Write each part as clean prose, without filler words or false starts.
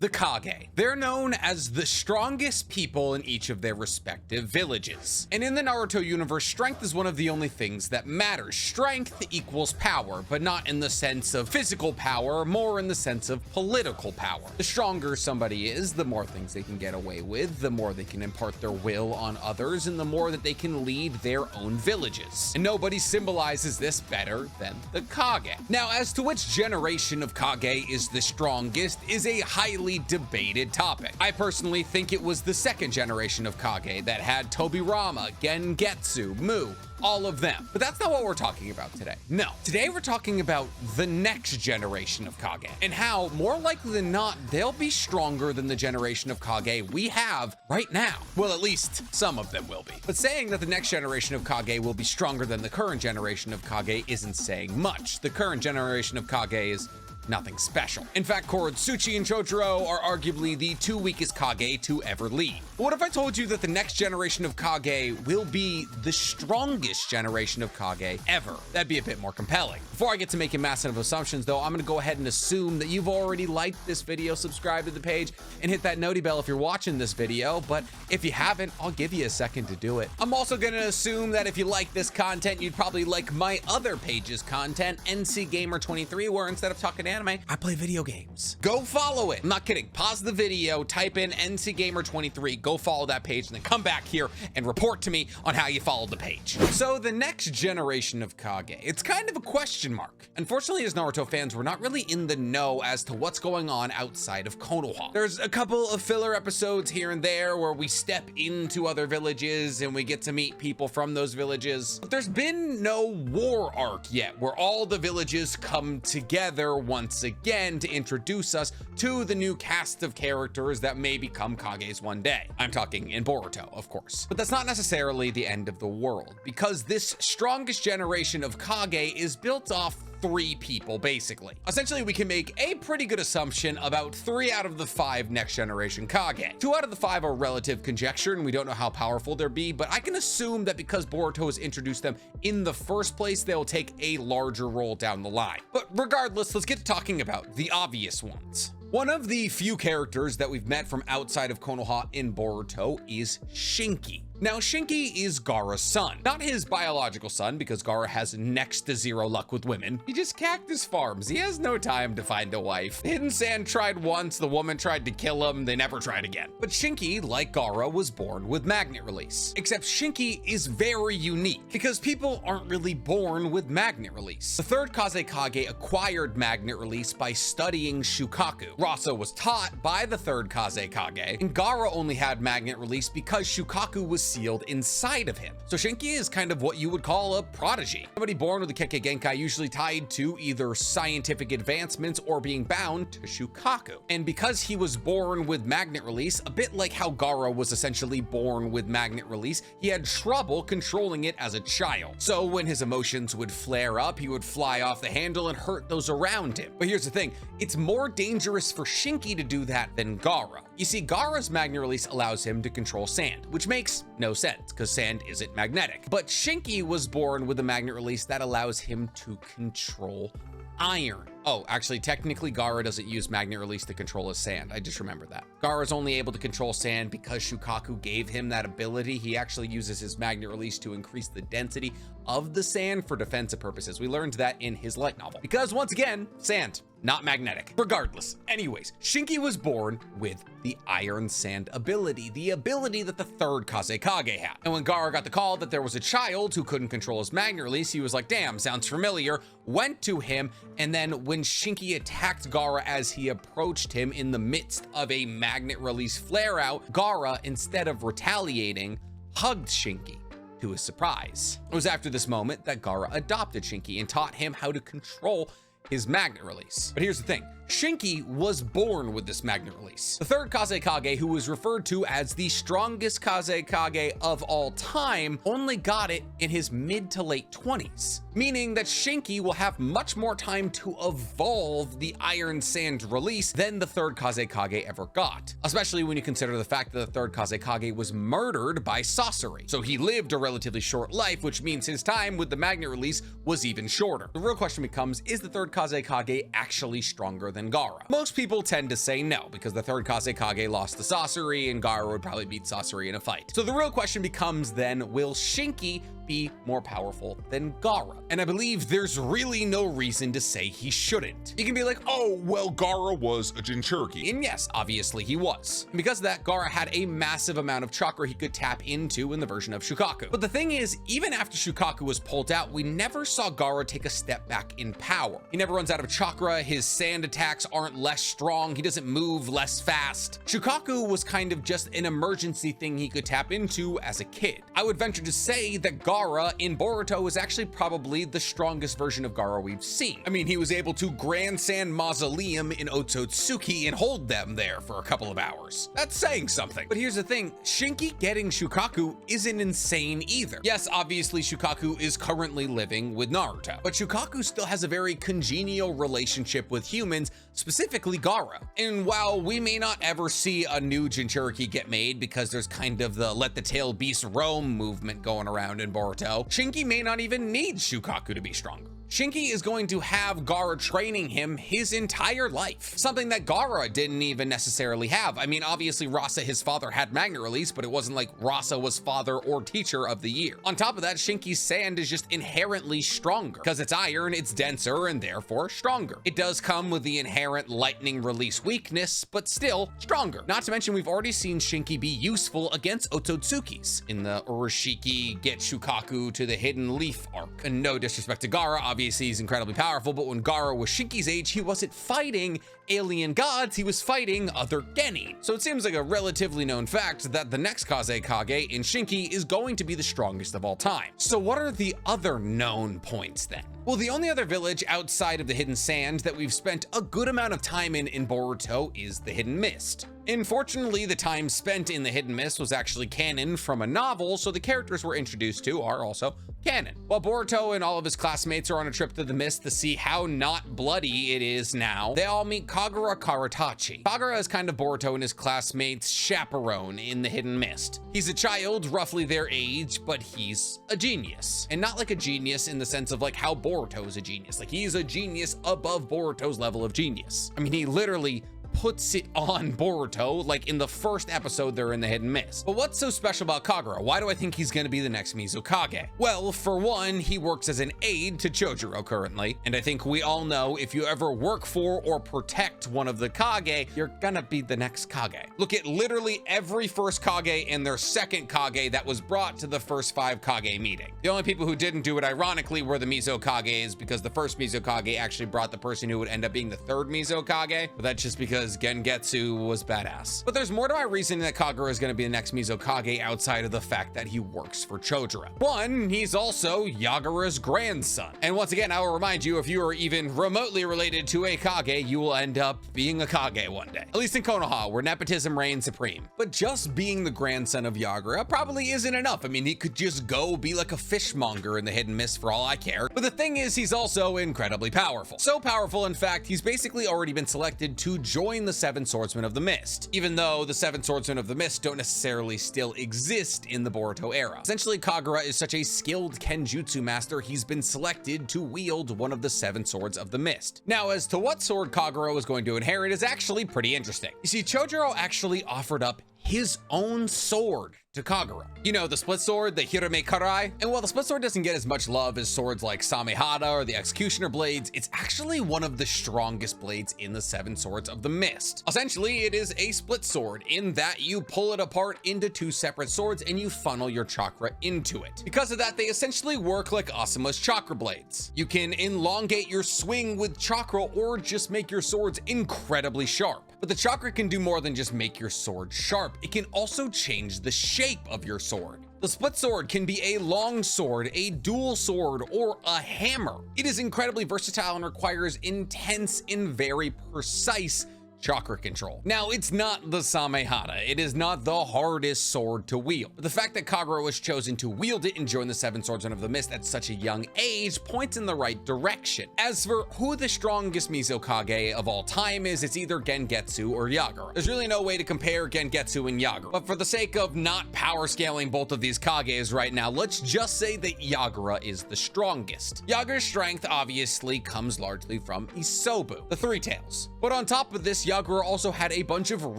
The Kage. They're known as the strongest people in each of their respective villages. And in the Naruto universe, strength is one of the only things that matters. Strength equals power, but not in the sense of physical power, more in the sense of political power. The stronger somebody is, the more things they can get away with, the more they can impart their will on others, and the more that they can lead their own villages. And nobody symbolizes this better than the Kage. Now, as to which generation of Kage is the strongest is a highly debated topic. I personally think it was the second generation of Kage that had Tobirama, Gengetsu, Mu, all of them. But that's not what we're talking about today. No, today we're talking about the next generation of Kage and how, more likely than not, they'll be stronger than the generation of Kage we have right now. Well, at least some of them will be. But saying that the next generation of Kage will be stronger than the current generation of Kage isn't saying much. The current generation of Kage is nothing special. In fact, Koretsuchi and Chojuro are arguably the two weakest Kage to ever lead. But what if I told you that the next generation of Kage will be the strongest generation of Kage ever? That'd be a bit more compelling. Before I get to making massive assumptions though, I'm gonna go ahead and assume that you've already liked this video, subscribed to the page, and hit that noti bell if you're watching this video. But if you haven't, I'll give you a second to do it. I'm also gonna assume that if you like this content, you'd probably like my other page's content, NC Gamer 23, where instead of talking anime, I play video games. Go follow it. I'm not kidding. Pause the video, type in NC Gamer 23, go follow that page, and then come back here and report to me on how you followed the page. So the next generation of Kage, it's kind of a question mark. Unfortunately, as Naruto fans, we're not really in the know as to what's going on outside of Konoha. There's a couple of filler episodes here and there where we step into other villages and we get to meet people from those villages. But there's been no war arc yet where all the villages come together once again to introduce us to the new cast of characters that may become Kages one day. I'm talking in Boruto, of course. But that's not necessarily the end of the world, because this strongest generation of Kage is built off three people, basically. Essentially, we can make a pretty good assumption about 3 out of the 5 next generation Kage. 2 out of the 5 are relative conjecture, and we don't know how powerful they'll be, but I can assume that because Boruto has introduced them in the first place, they'll take a larger role down the line. But regardless, let's get to talking about the obvious ones. One of the few characters that we've met from outside of Konoha in Boruto is Shinki. Now, Shinki is Gaara's son, not his biological son, because Gaara has next to zero luck with women. He just cactus farms. He has no time to find a wife. Hidden Sand tried once, the woman tried to kill him, they never tried again. But Shinki, like Gaara, was born with magnet release. Except Shinki is very unique, because people aren't really born with magnet release. The third Kazekage acquired magnet release by studying Shukaku. Rasa was taught by the third Kazekage, and Gaara only had magnet release because Shukaku was sealed inside of him. So Shinki is kind of what you would call a prodigy. Somebody born with a Kekkei Genkai, usually tied to either scientific advancements or being bound to Shukaku. And because he was born with magnet release, a bit like how Gaara was essentially born with magnet release, he had trouble controlling it as a child. So when his emotions would flare up, he would fly off the handle and hurt those around him. But here's the thing, it's more dangerous for Shinki to do that than Gaara. You see, Gaara's magnet release allows him to control sand, which makes no sense because sand isn't magnetic. But Shinki was born with a magnet release that allows him to control iron. Oh, actually, technically, Gaara doesn't use magnet release to control his sand. I just remembered that. Gaara is only able to control sand because Shukaku gave him that ability. He actually uses his magnet release to increase the density of the sand for defensive purposes. We learned that in his light novel. Because once again, sand, not magnetic. Regardless, anyways, Shinki was born with the iron sand ability, the ability that the third Kazekage had. And when Gaara got the call that there was a child who couldn't control his magnet release, he was like, damn, sounds familiar, went to him, and then when Shinki attacked Gaara as he approached him in the midst of a magnet release flare out, Gaara, instead of retaliating, hugged Shinki. To his surprise. It was after this moment that Gaara adopted Shinki and taught him how to control his magnet release. But here's the thing, Shinki was born with this magnet release. The third Kazekage, who was referred to as the strongest Kazekage of all time, only got it in his mid to late 20s, meaning that Shinki will have much more time to evolve the iron sand release than the third Kazekage ever got, especially when you consider the fact that the third Kazekage was murdered by Sasori. So he lived a relatively short life, which means his time with the magnet release was even shorter. The real question becomes, is the third Kazekage actually stronger than Gaara? Most people tend to say no, because the third Kazekage lost to Sasori, and Gaara would probably beat Sasori in a fight. So the real question becomes then, will Shinki be more powerful than Gaara? And I believe there's really no reason to say he shouldn't. You can be like, oh, well, Gaara was a Jinchuriki. And yes, obviously he was. And because of that, Gaara had a massive amount of chakra he could tap into in the version of Shukaku. But the thing is, even after Shukaku was pulled out, we never saw Gaara take a step back in power. He never runs out of chakra, his sand attacks aren't less strong, he doesn't move less fast. Shukaku was kind of just an emergency thing he could tap into as a kid. I would venture to say that Gaara in Boruto is actually probably the strongest version of Gaara we've seen. I mean, he was able to Grand Sand Mausoleum in Otsutsuki and hold them there for a couple of hours. That's saying something. But here's the thing, Shinki getting Shukaku isn't insane either. Yes, obviously Shukaku is currently living with Naruto, but Shukaku still has a very congenial relationship with humans, specifically Gaara. And while we may not ever see a new Jinchuriki get made because there's kind of the let the tail beast roam movement going around in Boruto, Shinki may not even need Shukaku to be stronger. Shinki is going to have Gaara training him his entire life, something that Gaara didn't even necessarily have. I mean, obviously Rasa, his father, had Magna Release, but it wasn't like Rasa was father or teacher of the year. On top of that, Shinki's sand is just inherently stronger. Because it's iron, it's denser and therefore stronger. It does come with the inherent lightning release weakness, but still stronger. Not to mention, we've already seen Shinki be useful against Otsutsukis in the Urashiki get Shukaku to the Hidden Leaf arc. And no disrespect to Gaara, obviously he's incredibly powerful, but when Gaara was Shinki's age, he wasn't fighting alien gods, he was fighting other Genin. So it seems like a relatively known fact that the next Kazekage in Shinki is going to be the strongest of all time. So what are the other known points then? Well, the only other village outside of the Hidden Sand that we've spent a good amount of time in Boruto is the Hidden Mist. Unfortunately, the time spent in the Hidden Mist was actually canon from a novel, so the characters we're introduced to are also canon. While Boruto and all of his classmates are on a trip to the Mist to see how not bloody it is now, they all meet Kagura Karatachi. Kagura is kind of Boruto and his classmates' chaperone in the Hidden Mist. He's a child, roughly their age, but he's a genius. And not like a genius in the sense of like how Boruto is a genius. Like he's a genius above Boruto's level of genius. I mean, he literally puts it on Boruto, like in the first episode they're in the Hidden Mist. But what's so special about Kagura? Why do I think he's gonna be the next Mizukage? Well, for one, he works as an aide to Chojuro currently, and I think we all know if you ever work for or protect one of the Kage, you're gonna be the next Kage. Look at literally every first Kage and their second Kage that was brought to the first 5 Kage meeting. The only people who didn't do it, ironically, were the Mizokages, because the first Mizukage actually brought the person who would end up being the third Mizukage, but that's just because Gengetsu was badass. But there's more to my reasoning that Kagura is going to be the next Mizukage outside of the fact that he works for Chojuro. One, he's also Yagura's grandson. And once again, I will remind you, if you are even remotely related to a Kage, you will end up being a Kage one day. At least in Konoha, where nepotism reigns supreme. But just being the grandson of Yagura probably isn't enough. I mean, he could just go be like a fishmonger in the Hidden Mist for all I care. But the thing is, he's also incredibly powerful. So powerful, in fact, he's basically already been selected to join the 7 Swordsmen of the Mist, even though the 7 Swordsmen of the Mist don't necessarily still exist in the Boruto era. Essentially, Kagura is such a skilled Kenjutsu master, he's been selected to wield one of the 7 Swords of the Mist. Now, as to what sword Kagura is going to inherit is actually pretty interesting. You see, Chojuro actually offered up his own sword to Kagura. You know, the split sword, the Hirame Karai? And while the split sword doesn't get as much love as swords like Samehada or the Executioner blades, it's actually one of the strongest blades in the 7 Swords of the Mist. Essentially, it is a split sword in that you pull it apart into 2 separate swords and you funnel your chakra into it. Because of that, they essentially work like Asuma's chakra blades. You can elongate your swing with chakra or just make your swords incredibly sharp. But the chakra can do more than just make your sword sharp. It can also change the shape of your sword. The split sword can be a long sword, a dual sword, or a hammer. It is incredibly versatile and requires intense and very precise chakra control. Now, it's not the Samehada. It is not the hardest sword to wield. But the fact that Kagura was chosen to wield it and join the Seven Swordsmen of the Mist at such a young age points in the right direction. As for who the strongest Mizukage of all time is, it's either Gengetsu or Yagura. There's really no way to compare Gengetsu and Yagura. But for the sake of not power scaling both of these Kages right now, let's just say that Yagura is the strongest. Yagura's strength obviously comes largely from Isobu, the Three Tails. But on top of this, Yagura also had a bunch of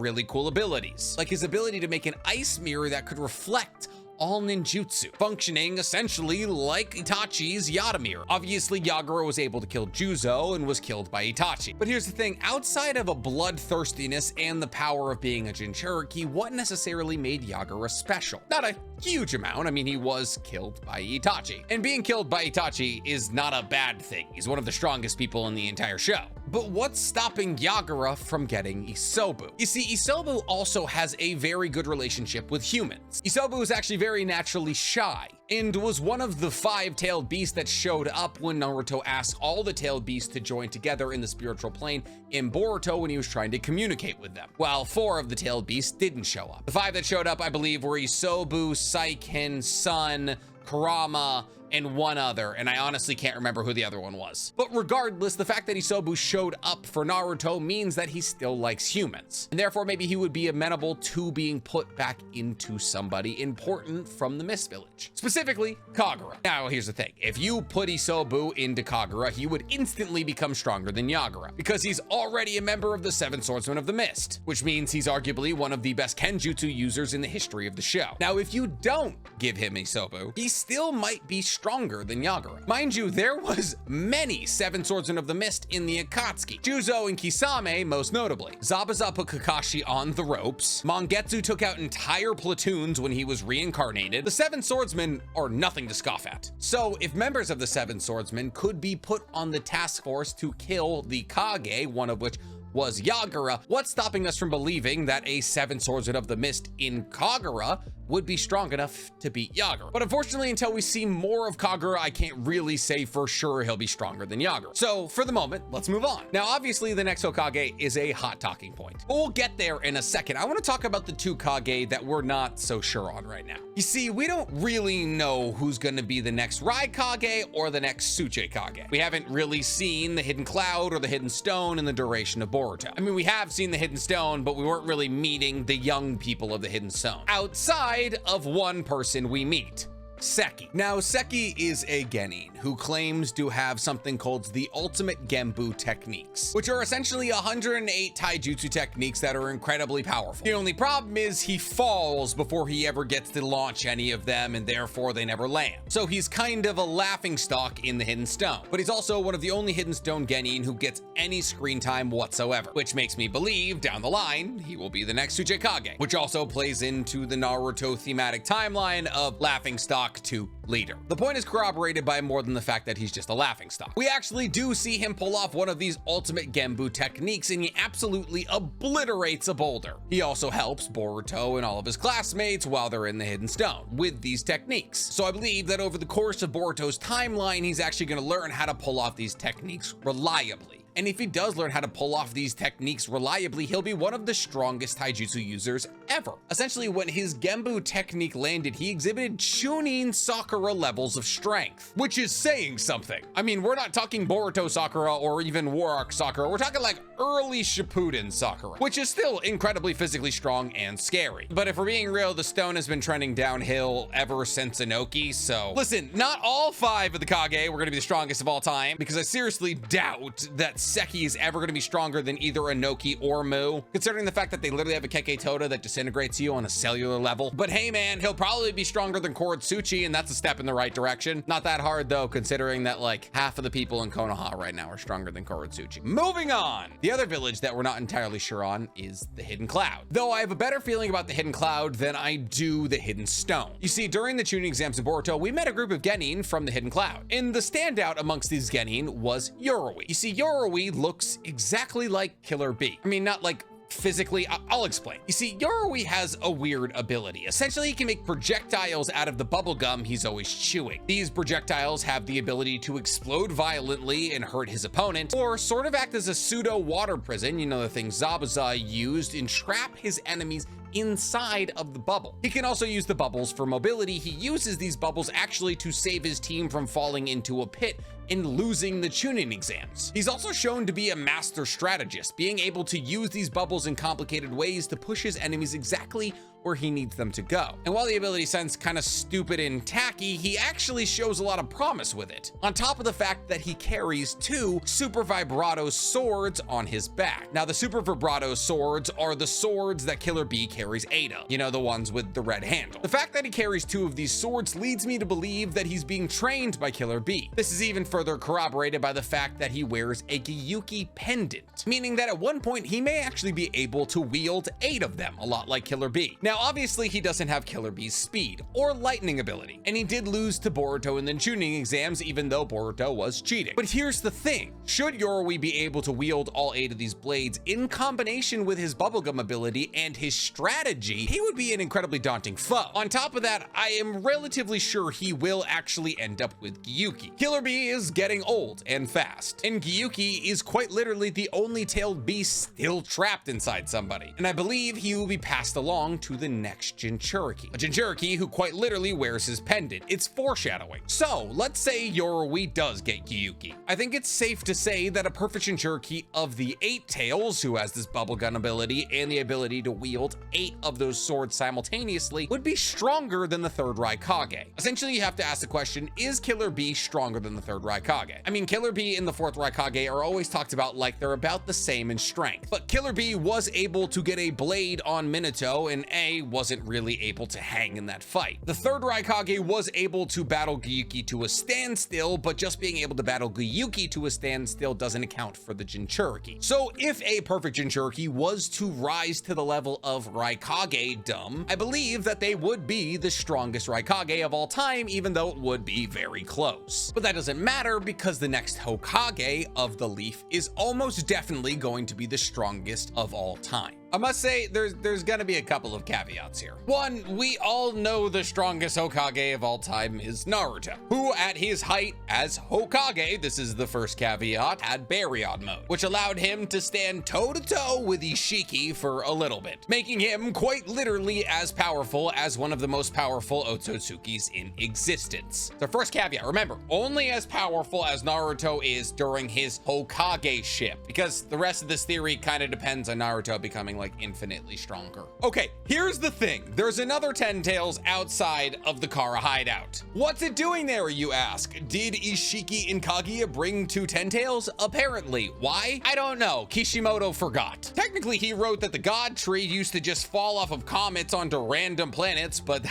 really cool abilities, like his ability to make an ice mirror that could reflect all ninjutsu, functioning essentially like Itachi's Yatamir. Obviously, Yagura was able to kill Juzo and was killed by Itachi. But here's the thing, outside of a bloodthirstiness and the power of being a Jinchuriki, what necessarily made Yagura special? Not a huge amount. I mean, he was killed by Itachi. And being killed by Itachi is not a bad thing. He's one of the strongest people in the entire show. But what's stopping Yagura from getting Isobu? You see, Isobu also has a very good relationship with humans. Isobu is actually very naturally shy and was one of the 5-tailed beasts that showed up when Naruto asked all the tailed beasts to join together in the spiritual plane in Boruto when he was trying to communicate with them, while 4 of the tailed beasts didn't show up. The 5 that showed up, I believe, were Isobu, Saiken, Sun, Kurama, and one other, and I honestly can't remember who the other one was. But regardless, the fact that Isobu showed up for Naruto means that he still likes humans, and therefore maybe he would be amenable to being put back into somebody important from the Mist Village, specifically Kagura. Now, here's the thing. If you put Isobu into Kagura, he would instantly become stronger than Yagura, because he's already a member of the Seven Swordsmen of the Mist, which means he's arguably one of the best Kenjutsu users in the history of the show. Now, if you don't give him Isobu, he still might be stronger than Yagura. Mind you, there was many Seven Swordsmen of the Mist in the Akatsuki. Juzo and Kisame, most notably. Zabuza put Kakashi on the ropes. Mangetsu took out entire platoons when he was reincarnated. The Seven Swordsmen are nothing to scoff at. So if members of the Seven Swordsmen could be put on the task force to kill the Kage, one of which was Yagura, what's stopping us from believing that a Seven Swordsman of the Mist in Kagura would be strong enough to beat Yagura? But unfortunately, until we see more of Kagura, I can't really say for sure he'll be stronger than Yagura. So for the moment, let's move on. Now, obviously, the next Hokage is a hot talking point. We'll get there in a second. I want to talk about the 2 Kage that we're not so sure on right now. You see, we don't really know who's going to be the next Raikage or the next Tsuchi Kage. We haven't really seen the Hidden Cloud or the Hidden Stone in the duration of Boruto. I mean, we have seen the Hidden Stone, but we weren't really meeting the young people of the Hidden Stone, outside of one person we meet, Seki. Now, Seki is a genin who claims to have something called the ultimate Genbu techniques, which are essentially 108 taijutsu techniques that are incredibly powerful. The only problem is he falls before he ever gets to launch any of them, and therefore they never land. So he's kind of a laughingstock in the Hidden Stone, but he's also one of the only Hidden Stone genin who gets any screen time whatsoever, which makes me believe down the line he will be the next Tsuchikage, which also plays into the Naruto thematic timeline of laughingstock to leader. The point is corroborated by more than the fact that he's just a laughingstock. We actually do see him pull off one of these ultimate Genbu techniques, and he absolutely obliterates a boulder. He also helps Boruto and all of his classmates while they're in the Hidden Stone with these techniques. So I believe that over the course of Boruto's timeline, he's actually going to learn how to pull off these techniques reliably. And if he does learn how to pull off these techniques reliably, he'll be one of the strongest taijutsu users ever. Essentially, when his Genbu technique landed, he exhibited Chunin Sakura levels of strength, which is saying something. I mean, we're not talking Boruto Sakura or even War Arc Sakura. We're talking like early Shippuden Sakura, which is still incredibly physically strong and scary. But if we're being real, the stone has been trending downhill ever since Inoki, so listen, not all 5 of the Kage were going to be the strongest of all time, because I seriously doubt that Seki is ever going to be stronger than either Inoki or Mu, considering the fact that they literally have a Keke Toda that disintegrates you on a cellular level. But hey man, he'll probably be stronger than Koretsuchi, and that's a step in the right direction. Not that hard though, considering that like half of the people in Konoha right now are stronger than Koretsuchi. Moving on. The other village that we're not entirely sure on is the Hidden Cloud, though I have a better feeling about the Hidden Cloud than I do the Hidden Stone. You see, during the tuning exams in Boruto, we met a group of genin from the Hidden Cloud, and the standout amongst these genin was Yoroi. You see, Yoroi looks exactly like Killer Bee. I mean, not like physically? I'll explain. You see, Yoroi has a weird ability. Essentially, he can make projectiles out of the bubble gum he's always chewing. These projectiles have the ability to explode violently and hurt his opponent, or sort of act as a pseudo water prison, you know, the thing Zabuza used, and trap his enemies inside of the bubble. He can also use the bubbles for mobility. He uses these bubbles actually to save his team from falling into a pit and losing the Chunin exams. He's also shown to be a master strategist, being able to use these bubbles in complicated ways to push his enemies exactly where he needs them to go. And while the ability sounds kind of stupid and tacky, he actually shows a lot of promise with it. On top of the fact that he carries 2 super vibrato swords on his back. Now, the super vibrato swords are the swords that Killer Bee carries 8 of. You know, the ones with the red handle. The fact that he carries 2 of these swords leads me to believe that he's being trained by Killer Bee. This is even further corroborated by the fact that he wears a Gyuki pendant, meaning that at one point he may actually be able to wield 8 of them, a lot like Killer Bee. Now, obviously, he doesn't have Killer Bee's speed or lightning ability, and he did lose to Boruto in the Chunin exams, even though Boruto was cheating. But here's the thing. Should Yoroi be able to wield all 8 of these blades in combination with his bubblegum ability and his strategy, he would be an incredibly daunting foe. On top of that, I am relatively sure he will actually end up with Gyuki. Killer Bee is getting old and fast, and Gyuki is quite literally the only tailed beast still trapped inside somebody, and I believe he will be passed along to the next Jinchuriki, a Jinchuriki who quite literally wears his pendant. It's foreshadowing. So let's say Yoroi does get Gyuki. I think it's safe to say that a perfect Jinchuriki of the 8 tails, who has this bubblegum ability and the ability to wield 8 of those swords simultaneously, would be stronger than the 3rd Raikage. Essentially, you have to ask the question, is Killer Bee stronger than the 3rd Raikage? I mean, Killer Bee and the 4th Raikage are always talked about like they're about the same in strength, but Killer Bee was able to get a blade on Minato, and wasn't really able to hang in that fight. The 3rd Raikage was able to battle Gyuki to a standstill, but just being able to battle Gyuki to a standstill doesn't account for the Jinchuriki. So if a perfect Jinchuriki was to rise to the level of Raikage-dom, I believe that they would be the strongest Raikage of all time, even though it would be very close. But that doesn't matter because the next Hokage of the Leaf is almost definitely going to be the strongest of all time. I must say, there's gonna be a couple of caveats here. One, we all know the strongest Hokage of all time is Naruto, who at his height as Hokage, this is the first caveat, had Baryon mode, which allowed him to stand toe-to-toe with Ishiki for a little bit, making him quite literally as powerful as one of the most powerful Otsutsukis in existence. The first caveat, remember, only as powerful as Naruto is during his Hokage-ship, because the rest of this theory kind of depends on Naruto becoming like infinitely stronger. Okay, here's the thing. There's another 10 tails outside of the Kara hideout. What's it doing there, you ask? Did Ishiki and Kaguya bring 2 10 tails? Apparently. Why? I don't know. Kishimoto forgot. Technically, he wrote that the God Tree used to just fall off of comets onto random planets, but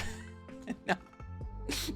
no.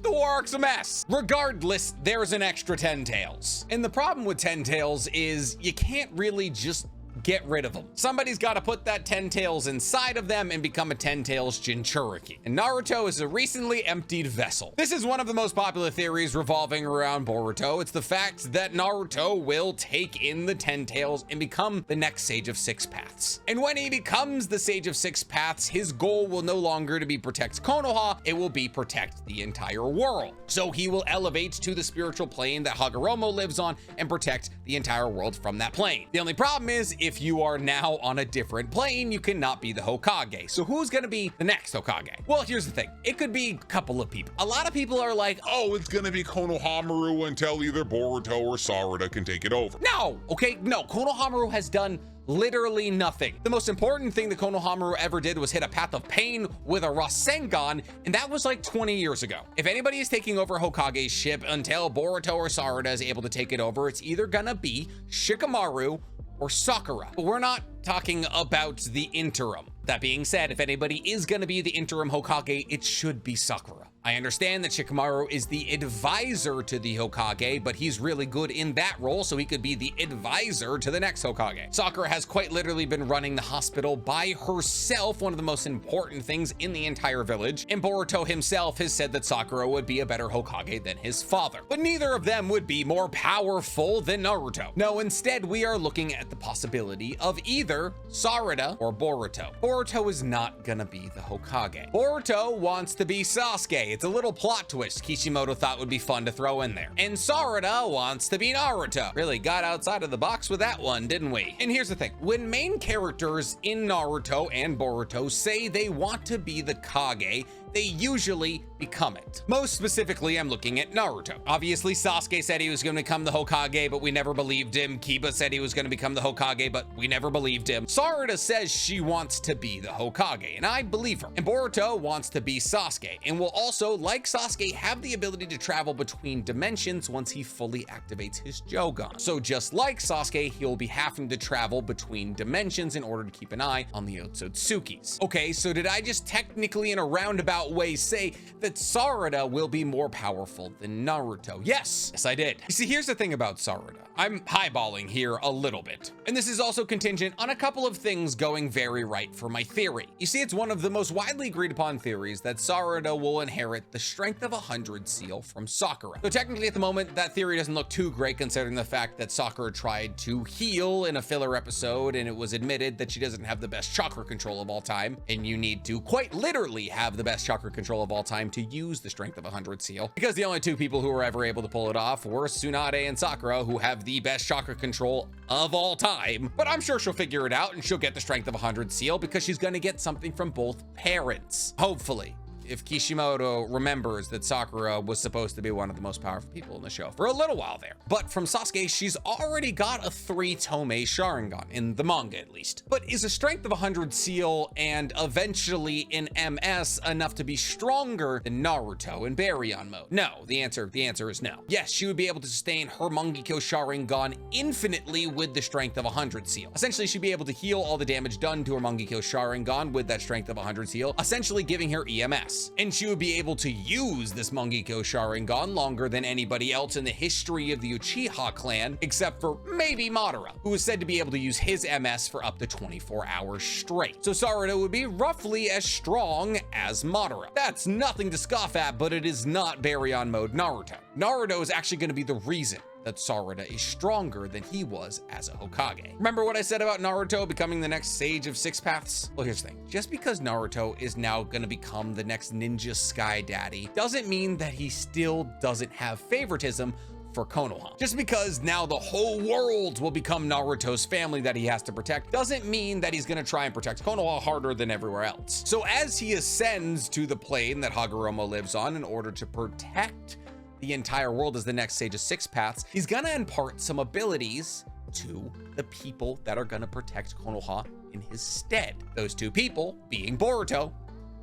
The war arc's a mess. Regardless, there's an extra 10 tails. And the problem with 10 tails is you can't really just get rid of them. Somebody's got to put that 10 tails inside of them and become a 10 tails Jinchuriki. And Naruto is a recently emptied vessel. This is one of the most popular theories revolving around Boruto. It's the fact that Naruto will take in the 10 tails and become the next Sage of Six Paths. And when he becomes the Sage of Six Paths, his goal will no longer to be protect Konoha, it will be protect the entire world. So he will elevate to the spiritual plane that Hagoromo lives on and protect the entire world from that plane. The only problem is, if you are now on a different plane, you cannot be the Hokage. So who's gonna be the next Hokage? Well, here's the thing. It could be a couple of people. A lot of people are like, oh, it's gonna be Konohamaru until either Boruto or Sarada can take it over. No, okay, no. Konohamaru has done literally nothing. The most important thing that Konohamaru ever did was hit a path of pain with a Rasengan, and that was like 20 years ago. If anybody is taking over Hokage's ship until Boruto or Sarada is able to take it over, it's either gonna be Shikamaru or Sakura. But we're not talking about the interim. That being said, if anybody is going to be the interim Hokage, it should be Sakura. I understand that Shikamaru is the advisor to the Hokage, but he's really good in that role, so he could be the advisor to the next Hokage. Sakura has quite literally been running the hospital by herself, one of the most important things in the entire village, and Boruto himself has said that Sakura would be a better Hokage than his father. But neither of them would be more powerful than Naruto. No, instead, we are looking at the possibility of either either Sarada or Boruto. Boruto is not gonna be the Hokage. Boruto wants to be Sasuke. It's a little plot twist Kishimoto thought would be fun to throw in there. And Sarada wants to be Naruto. Really got outside of the box with that one, didn't we? And here's the thing. When main characters in Naruto and Boruto say they want to be the Kage, they usually become it. Most specifically, I'm looking at Naruto. Obviously, Sasuke said he was going to become the Hokage, but we never believed him. Kiba said he was going to become the Hokage, but we never believed him. Sarada says she wants to be the Hokage, and I believe her. And Boruto wants to be Sasuke, and will also, like Sasuke, have the ability to travel between dimensions once he fully activates his Jogan. So just like Sasuke, he'll be having to travel between dimensions in order to keep an eye on the Otsutsukis. Okay, so did I just technically in a roundabout way say that Sarada will be more powerful than Naruto? Yes, I did. You see, here's the thing about Sarada. I'm highballing here a little bit, and this is also contingent on a couple of things going very right for my theory. You see, it's one of the most widely agreed upon theories that Sarada will inherit the strength of 100 seal from Sakura. So technically at the moment, that theory doesn't look too great considering the fact that Sakura tried to heal in a filler episode and it was admitted that she doesn't have the best chakra control of all time, and you need to quite literally have the best chakra control of all time to use the strength of 100 seal, because the only two people who were ever able to pull it off were Tsunade and Sakura, who have the best chakra control of all time. But I'm sure she'll figure it out and she'll get the strength of 100 seal because she's gonna get something from both parents, hopefully. If Kishimoto remembers that Sakura was supposed to be one of the most powerful people in the show for a little while there. But from Sasuke, she's already got a 3-Tome Sharingan, in the manga at least. But is a strength of 100 seal and eventually in MS enough to be stronger than Naruto in Baryon mode? No, the answer is no. Yes, she would be able to sustain her Mangekyo Sharingan infinitely with the strength of 100 seal. Essentially, she'd be able to heal all the damage done to her Mangekyo Sharingan with that strength of 100 seal, essentially giving her EMS. And she would be able to use this Mangekyo Sharingan longer than anybody else in the history of the Uchiha clan, except for maybe Madara, who is said to be able to use his MS for up to 24 hours straight. So Sarada would be roughly as strong as Madara. That's nothing to scoff at, but it is not Baryon mode Naruto. Naruto is actually going to be the reason that Sarada is stronger than he was as a Hokage. Remember what I said about Naruto becoming the next sage of 6 paths? Well, here's the thing. Just because Naruto is now gonna become the next ninja sky daddy doesn't mean that he still doesn't have favoritism for Konoha. Just because now the whole world will become Naruto's family that he has to protect doesn't mean that he's gonna try and protect Konoha harder than everywhere else. So as he ascends to the plane that Hagoromo lives on in order to protect the entire world as the next sage of 6 paths, he's gonna impart some abilities to the people that are gonna protect Konoha in his stead. Those two people being Boruto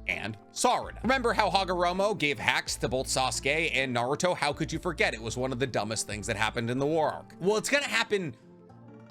and Sarada. Remember how Hagoromo gave hacks to both Sasuke and Naruto? How could you forget? It was one of the dumbest things that happened in the war arc. Well, it's gonna happen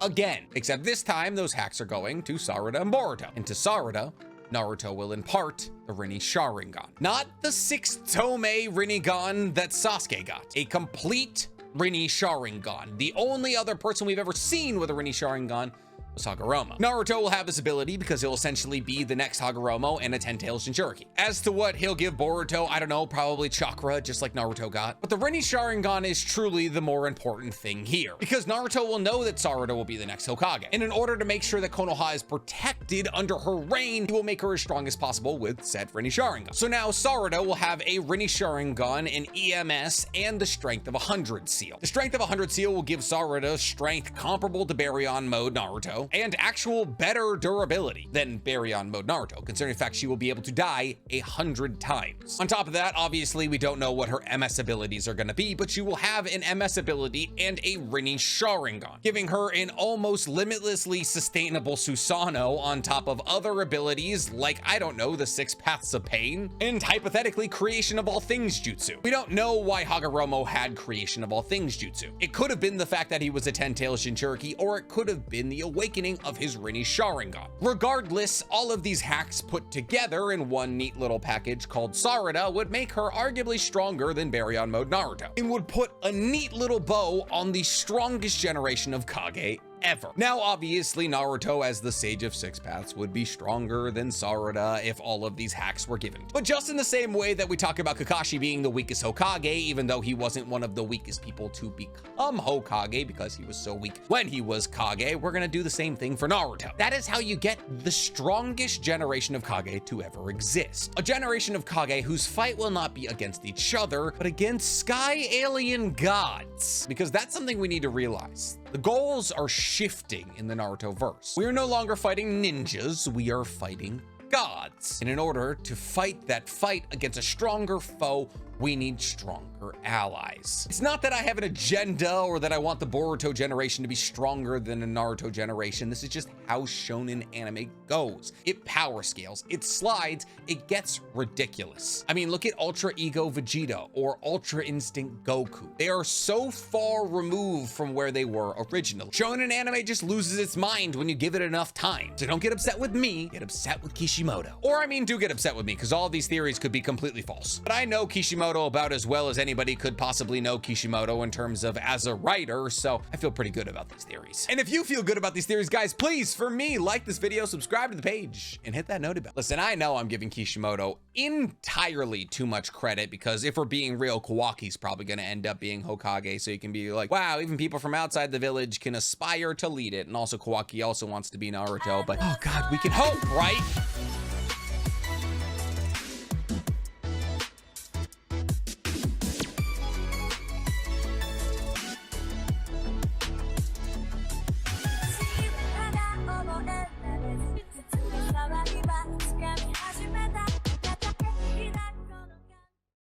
again, except this time those hacks are going to Sarada and Boruto. And to Sarada, Naruto will impart the Rinne Sharingan. Not the 6-Tome Rinnegan that Sasuke got. A complete Rinne Sharingan. The only other person we've ever seen with a Rinne Sharingan was Hagoromo. Naruto will have this ability because he'll essentially be the next Hagoromo and a 10-tailed Jinchuriki. As to what he'll give Boruto, I don't know, probably chakra, just like Naruto got. But the Rinne Sharingan is truly the more important thing here, because Naruto will know that Sarada will be the next Hokage. And in order to make sure that Konoha is protected under her reign, he will make her as strong as possible with said Rinne Sharingan. So now Sarada will have a Rinne Sharingan, an EMS, and the strength of 100 seal. The strength of 100 seal will give Sarada strength comparable to Baryon mode Naruto, and actual better durability than Baryon mode Naruto, considering the fact she will be able to die 100 times. On top of that, obviously, we don't know what her MS abilities are going to be, but she will have an MS ability and a Rinne Sharingan, giving her an almost limitlessly sustainable Susanoo on top of other abilities like, I don't know, the 6 Paths of Pain, and hypothetically, Creation of All Things Jutsu. We don't know why Hagoromo had Creation of All Things Jutsu. It could have been the fact that he was a 10-tailed Jinchuriki, or it could have been the awakening of his Rinne Sharingan. Regardless, all of these hacks put together in one neat little package called Sarada would make her arguably stronger than Baryon mode Naruto, and would put a neat little bow on the strongest generation of Kage ever. Now, obviously, Naruto as the Sage of Six Paths would be stronger than Sarada if all of these hacks were given. But just in the same way that we talk about Kakashi being the weakest Hokage, even though he wasn't one of the weakest people to become Hokage because he was so weak when he was Kage, we're gonna do the same thing for Naruto. That is how you get the strongest generation of Kage to ever exist. A generation of Kage whose fight will not be against each other, but against sky alien gods. Because that's something we need to realize. The goals are shifting in the Naruto verse. We are no longer fighting ninjas, we are fighting gods. And in order to fight that fight against a stronger foe, we need stronger allies. It's not that I have an agenda or that I want the Boruto generation to be stronger than the Naruto generation. This is just how shonen anime goes. It power scales, it slides, it gets ridiculous. I mean, look at Ultra Ego Vegeta or Ultra Instinct Goku. They are so far removed from where they were originally. Shonen anime just loses its mind when you give it enough time. So don't get upset with me, get upset with Kishimoto. Or I mean, do get upset with me, because all of these theories could be completely false. But I know Kishimoto about as well as anybody could possibly know Kishimoto in terms of as a writer, so I feel pretty good about these theories. And if you feel good about these theories, guys, please, for me, like this video, subscribe to the page, and hit that notification bell. Listen, I know I'm giving Kishimoto entirely too much credit, because if we're being real, Kawaki's probably gonna end up being Hokage, so you can be like, wow, even people from outside the village can aspire to lead it. And also Kawaki also wants to be Naruto, but oh god, we can hope, right?